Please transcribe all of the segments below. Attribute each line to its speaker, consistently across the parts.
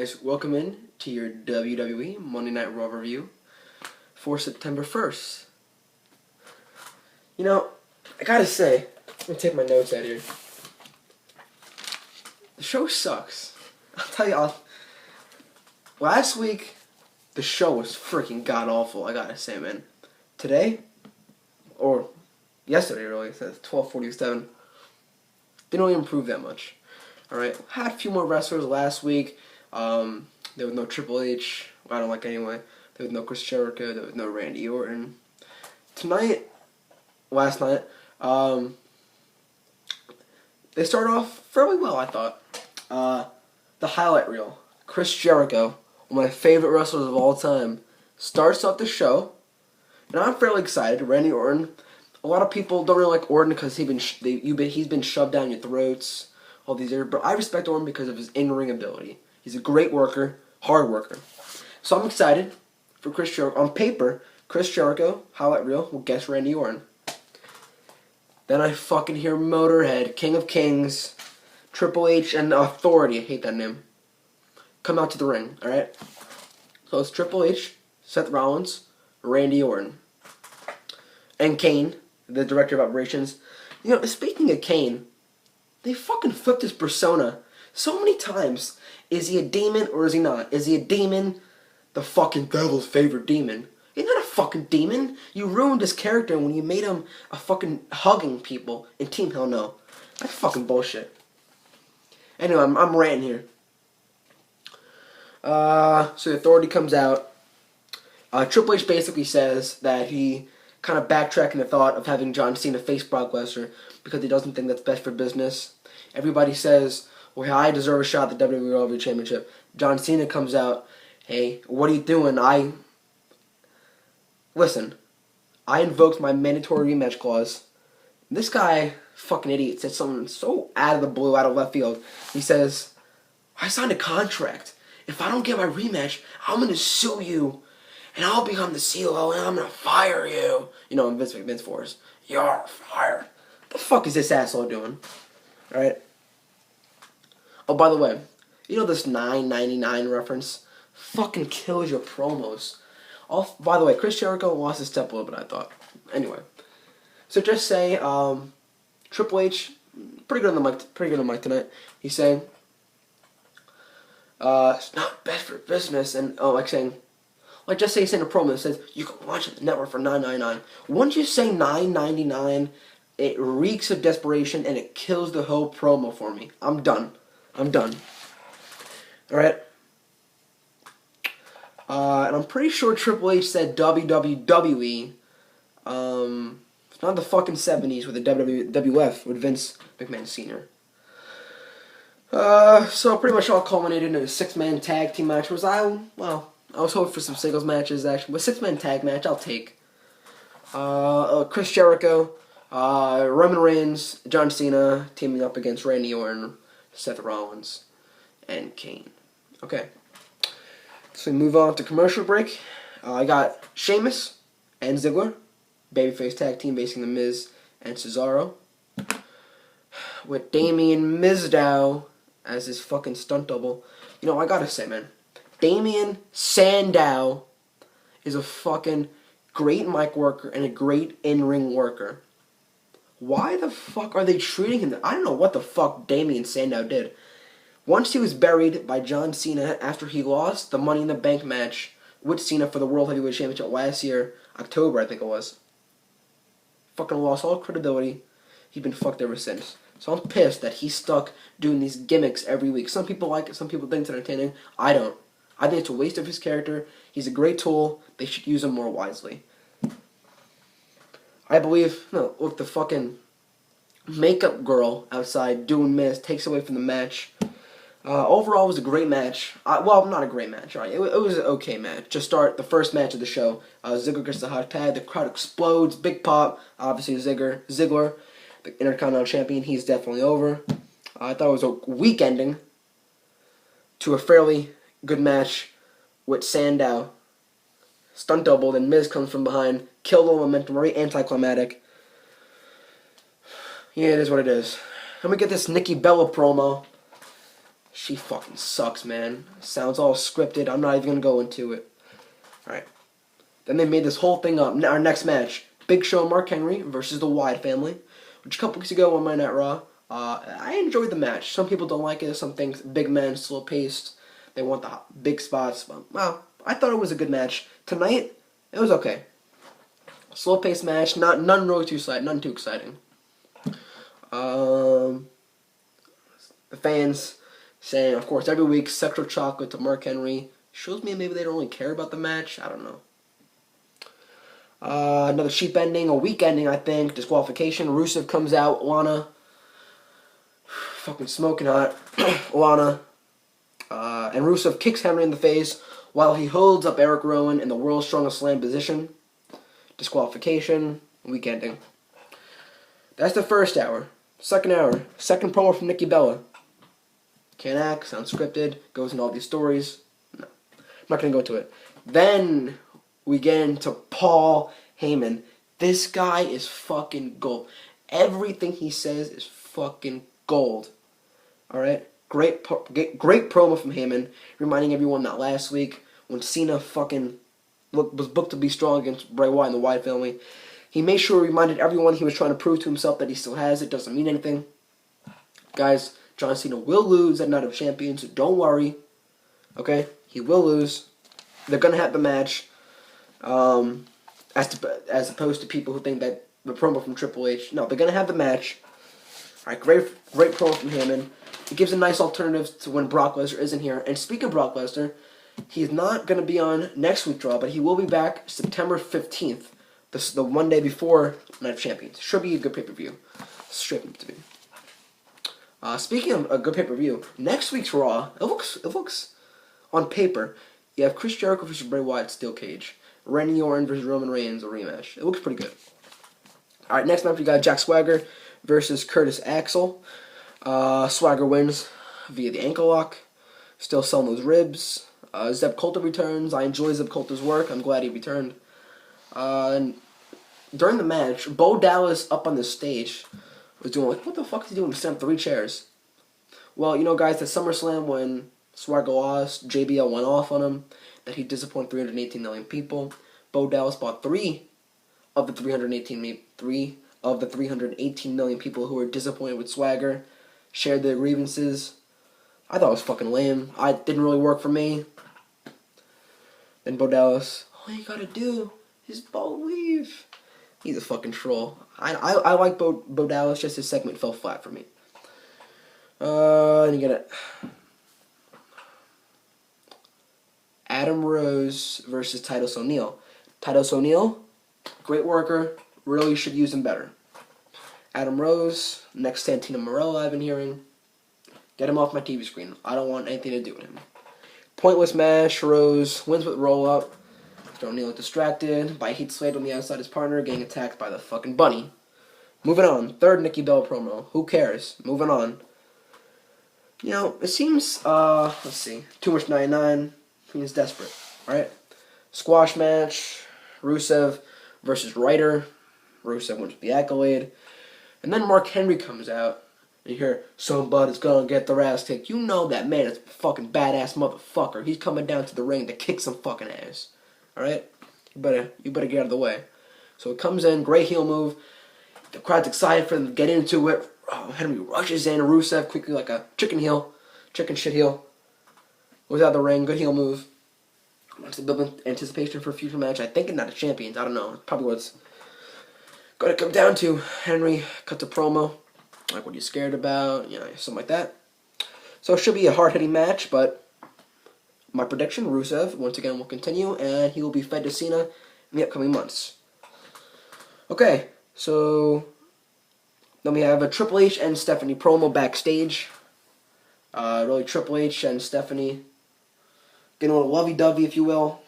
Speaker 1: guys, welcome in to your WWE Monday Night Raw review for September 1st. You know, I gotta say, let me take my notes out here. The show sucks. I'll tell you, last week, the show was freaking god-awful, I gotta say, man. Today, or yesterday really, it says 12:47, didn't really improve that much. Alright, had a few more wrestlers last week. There was no Triple H, I don't like anyway. There was no Chris Jericho, there was no Randy Orton. Last night, they started off fairly well, I thought. The highlight reel, Chris Jericho, one of my favorite wrestlers of all time, starts off the show, and I'm fairly excited. Randy Orton, a lot of people don't really like Orton because he's been shoved down your throats all these years, but I respect Orton because of his in-ring ability. He's a great worker, hard worker. So I'm excited for Chris Jericho. On paper, Chris Jericho, highlight reel, will guess Randy Orton. Then I fucking hear Motorhead, King of Kings, Triple H, and Authority, I hate that name, come out to the ring, alright? So it's Triple H, Seth Rollins, Randy Orton, and Kane, the Director of Operations. You know, speaking of Kane, they fucking flipped his persona so many times. Is he a demon or is he not? Is he a demon? The fucking devil's favorite demon. He's not a fucking demon. You ruined his character when you made him a fucking hugging people in Team Hell No. That's fucking bullshit. Anyway, I'm ranting here. So the Authority comes out. Triple H basically says that he kind of backtracking the thought of having John Cena face Brock Lesnar because he doesn't think that's best for business. Everybody says, well, I deserve a shot at the WWE World Championship. John Cena comes out, hey, what are you doing? Listen, I invoked my mandatory rematch clause. This guy, fucking idiot, said something so out of the blue, out of left field. He says, I signed a contract. If I don't get my rematch, I'm going to sue you. And I'll become the COO and I'm going to fire you. You know, in Vince Force. You're fired. What the fuck is this asshole doing? Alright? Oh, by the way, you know this $9.99 reference? Fucking kills your promos. By the way, Chris Jericho lost his step a little bit, I thought. Anyway. So just say, Triple H, pretty good on the mic tonight. He's saying, it's not best for business, and, just say he's in a promo that says, you can watch it on the network for $9.99. Once you say $9.99, it reeks of desperation, and it kills the whole promo for me. I'm done. Alright? And I'm pretty sure Triple H said WWE. It's not the fucking 70s with the WWF with Vince McMahon Sr. So pretty much all culminated in a 6-man tag team match. I was hoping for some singles matches, actually. But 6-man tag match, I'll take. Chris Jericho, Roman Reigns, John Cena teaming up against Randy Orton, Seth Rollins, and Kane. Okay. So we move on to commercial break. I got Sheamus and Ziggler, babyface tag team facing The Miz and Cesaro, with Damien Mizdow as his fucking stunt double. You know, I gotta say, man, Damien Sandow is a fucking great mic worker and a great in-ring worker. Why the fuck are they treating him? I don't know what the fuck Damien Sandow did. Once he was buried by John Cena after he lost the Money in the Bank match with Cena for the World Heavyweight Championship last year, October I think it was. Fucking lost all credibility. He's been fucked ever since. So I'm pissed that he's stuck doing these gimmicks every week. Some people like it, some people think it's entertaining. I don't. I think it's a waste of his character. He's a great tool. They should use him more wisely. I believe, look, the fucking makeup girl outside doing Miz takes away from the match. Overall, it was a great match. Not a great match, right? It was an okay match. Just start the first match of the show. Ziggler gets the hot tag. The crowd explodes. Big pop. Obviously, Ziggler, the Intercontinental Champion, he's definitely over. I thought it was a weak ending to a fairly good match with Sandow. Stunt double, then Miz comes from behind. Killed all momentum. Very anticlimactic. Yeah, it is what it is. Let me get this Nikki Bella promo. She fucking sucks, man. Sounds all scripted. I'm not even gonna go into it. Alright. Then they made this whole thing up. Our next match, Big Show and Mark Henry versus the Wyatt family, which a couple weeks ago on Monday Night Raw. I enjoyed the match. Some people don't like it. Some think big men, slow paced. They want the big spots. But, well, I thought it was a good match. Tonight, it was okay. Slow paced match. None really too exciting. None too exciting. The fans saying, of course, every week, sexual chocolate to Mark Henry. Shows me maybe they don't really care about the match. I don't know. Another cheap ending, a weak ending, I think. Disqualification. Rusev comes out. Lana. Fucking smoking hot. Lana. And Rusev kicks Henry in the face while he holds up Eric Rowan in the world's strongest slam position. Disqualification. Weak ending. That's the first hour. Second hour. Second promo from Nikki Bella. Can't act, sounds scripted, goes into all these stories. No. I'm not going to go into it. Then we get into Paul Heyman. This guy is fucking gold. Everything he says is fucking gold. Alright? Great promo from Heyman, reminding everyone that last week, when Cena fucking was booked to be strong against Bray Wyatt and the Wyatt family, he made sure he reminded everyone he was trying to prove to himself that he still has it. Doesn't mean anything. Guys, John Cena will lose at Night of Champions, so don't worry. Okay? He will lose. They're going to have the match. As opposed to people who think that the promo from Triple H. No, they're going to have the match. Alright, great promo from Heyman. It gives a nice alternative to when Brock Lesnar isn't here. And speaking of Brock Lesnar, he's not going to be on next week's Raw, but he will be back September 15th. The one day before Night of Champions. Should be a good pay-per-view. Straight up to be. Speaking of a good pay-per-view, next week's Raw, it looks on paper, you have Chris Jericho versus Bray Wyatt steel cage. Randy Orton versus Roman Reigns, a rematch. It looks pretty good. Alright, next match we got Jack Swagger versus Curtis Axel. Swagger wins via the ankle lock. Still selling those ribs. Zeb Coulter returns. I enjoy Zeb Coulter's work. I'm glad he returned. And during the match, Bo Dallas up on the stage was doing like, what the fuck is he doing to stand 3 chairs? Well, you know, guys, at SummerSlam when Swagger lost, JBL went off on him that he disappointed 318 million people. Bo Dallas bought 3 of the 318 million people who were disappointed with Swagger, shared their grievances. I thought it was fucking lame. It didn't really work for me. Then Bo Dallas, all you gotta do is believe. He's a fucking troll. I like Bo Dallas, just his segment fell flat for me. And you got it. Adam Rose versus Titus O'Neil. Titus O'Neil, great worker, really should use him better. Adam Rose, next Santino Marella I've been hearing. Get him off my TV screen. I don't want anything to do with him. Pointless match. Rose wins with roll-up. O'Neil distracted by Heath Slater on the outside, his partner getting attacked by the fucking bunny. Moving on. Third Nikki Bella promo. Who cares? Moving on. You know, it seems, let's see. Too much 99. He's desperate. Right? Squash match. Rusev versus Ryder. Rusev wins with the accolade. And then Mark Henry comes out. And you hear, somebody's gonna get their ass kicked. You know that man is a fucking badass motherfucker. He's coming down to the ring to kick some fucking ass. Alright? You better get out of the way. So it comes in, great heel move. The crowd's excited for them to get into it. Henry rushes in, Rusev quickly like a chicken shit heel. Goes out of the ring, good heel move. Wants to build anticipation for a future match. I think Night of Champions, I don't know. It's probably what it's gonna come down to. Henry cuts a promo. Like, what are you scared about? You know, something like that. So it should be a hard-hitting match, but my prediction, Rusev, once again, will continue, and he will be fed to Cena in the upcoming months. Okay, so then we have a Triple H and Stephanie promo backstage. Really, Triple H and Stephanie getting a little lovey-dovey, if you will.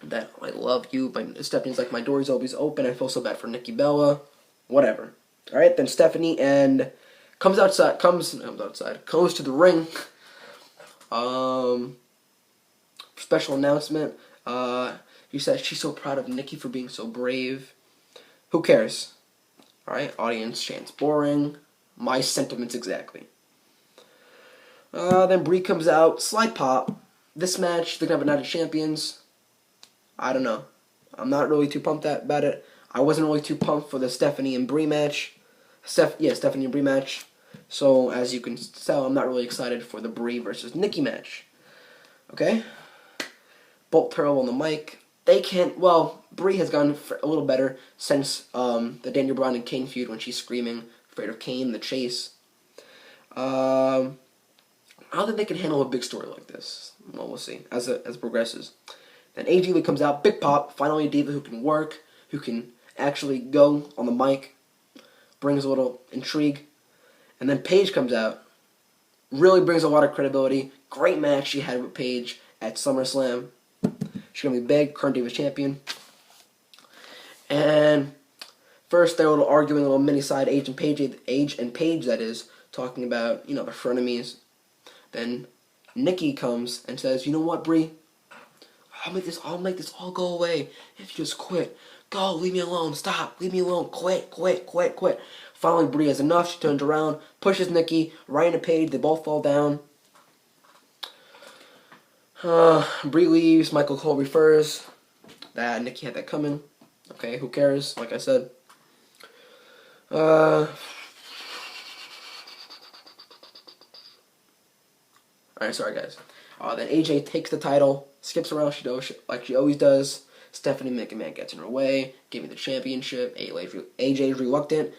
Speaker 1: That I love you, but Stephanie's like, my door is always open. I feel so bad for Nikki Bella. Whatever. All right, then Stephanie comes to the ring. Special announcement. She said she's so proud of Nikki for being so brave. Who cares? Alright, audience chants boring. My sentiments exactly. Then Brie comes out, slight pop. This match, they're going to have a Night of Champions. I don't know. I'm not really too pumped about it. I wasn't really too pumped for the Stephanie and Brie match. Stephanie and Brie match. So, as you can tell, I'm not really excited for the Brie versus Nikki match. Okay? Bolt Pearl on the mic. They can't... Well, Brie has gone a little better since the Daniel Bryan and Kane feud when she's screaming, afraid of Kane, the chase. I don't think they can handle a big story like this. Well, we'll see as it progresses. Then AJ comes out, big pop. Finally, a diva who can work, who can actually go on the mic, brings a little intrigue. And then Paige comes out, really brings a lot of credibility. Great match she had with Paige at SummerSlam. She's gonna be big, current Divas champion. And first, they're a little arguing, a little mini side, Age and Paige, that is, talking about the frenemies. Then Nikki comes and says, "You know what, Brie? I'll make this all go away if you just quit. Go, leave me alone. Stop, leave me alone. Quit." Finally, Brie has enough. She turns around, pushes Nikki right into Paige. They both fall down. Brie leaves. Michael Cole refers that Nikki had that coming. Okay, who cares? Like I said. Alright, sorry guys. Then AJ takes the title, skips around like she always does. Stephanie McMahon gets in her way, gave me the championship. AJ is reluctant.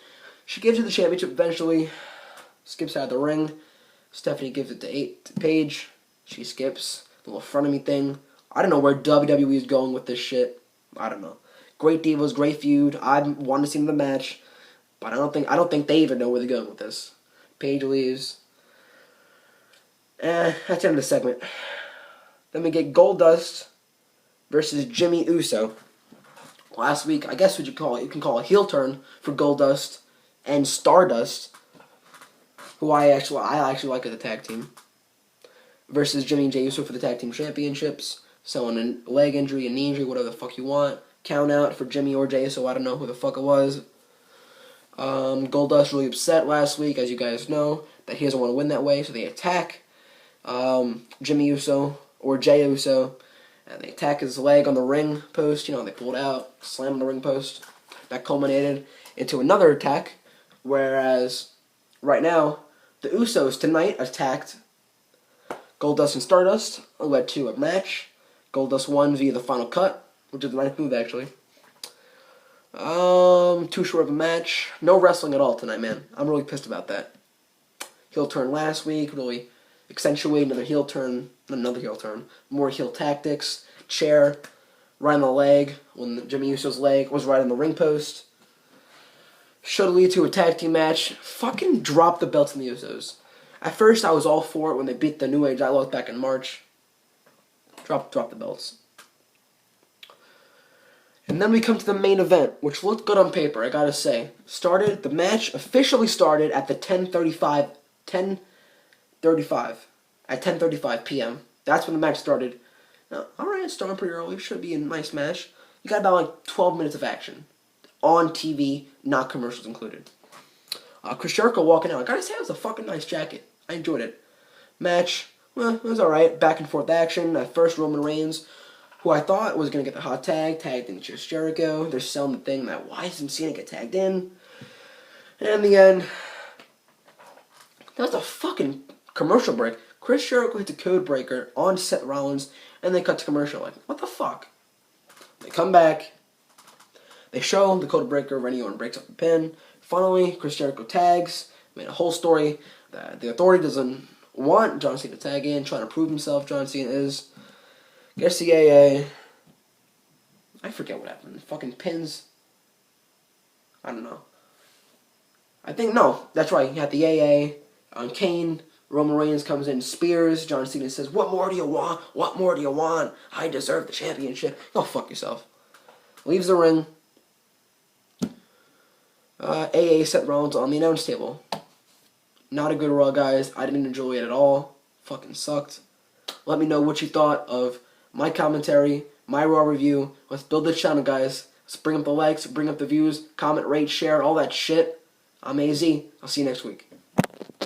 Speaker 1: She gives her the championship eventually, skips out of the ring. Stephanie gives it to Paige. She skips. The little front of me thing. I don't know where WWE is going with this shit. I don't know. Great Divas, great feud. I wanted to see them in the match, but I don't think they even know where they're going with this. Paige leaves. That's the end of the segment. Then we get Goldust versus Jimmy Uso. Last week, I guess what you can call a heel turn for Goldust and Stardust, who I actually like as a tag team, versus Jimmy and Jey Uso for the tag team championships. Selling a leg injury, a knee injury, whatever the fuck you want. Count out for Jimmy or Jey Uso. I don't know who the fuck it was. Goldust really upset last week, as you guys know, that he doesn't want to win that way, so they attack Jimmy Uso or Jey Uso, and they attack his leg on the ring post. They pulled out, slammed on the ring post. That culminated into another attack, whereas right now the Usos tonight attacked Goldust and Stardust, led to a match. Goldust won via the final cut, which is a nice move actually. Too short of a match. No wrestling at all tonight, man. I'm really pissed about that. Heel turn last week, really accentuate another heel turn, more heel tactics. Chair, right on the leg, when Jimmy Uso's leg was right on the ring post. Should lead to a tag team match. Fucking drop the belts in the Usos. At first, I was all for it when they beat the New Age Outlaws back in March. Drop the belts. And then we come to the main event, which looked good on paper, I gotta say. The match officially started at the 10:35 p.m. That's when the match started. Now, alright, starting pretty early. Should be a nice match. You got about 12 minutes of action. On TV, not commercials included. Chris Jericho walking out. I gotta say, it was a fucking nice jacket. I enjoyed it. Match, well, it was alright. Back and forth action. At first, Roman Reigns, who I thought was going to get the hot tagged in Chris Jericho. They're selling the thing that, why isn't Cena get tagged in? And in the end, that was a fucking commercial break. Chris Jericho hits a code breaker on Seth Rollins, and they cut to commercial. Like, what the fuck? They come back. They show the code breaker. Randy Orton breaks up the pin. Finally, Chris Jericho tags. Made a whole story that the Authority doesn't want John Cena to tag in, trying to prove himself. John Cena is. Gets the AA. I forget what happened. Fucking pins. I don't know. No, that's right. He had the AA on Kane. Roman Reigns comes in, spears. John Cena says, "What more do you want? What more do you want? I deserve the championship." Go fuck yourself. Leaves the ring. AA Seth Rollins on the announce table. Not a good Raw, guys. I didn't enjoy it at all. Fucking sucked. Let me know what you thought of my commentary, my Raw review. Let's build this channel, guys. Let's bring up the likes, bring up the views, comment, rate, share, all that shit. I'm AZ. I'll see you next week.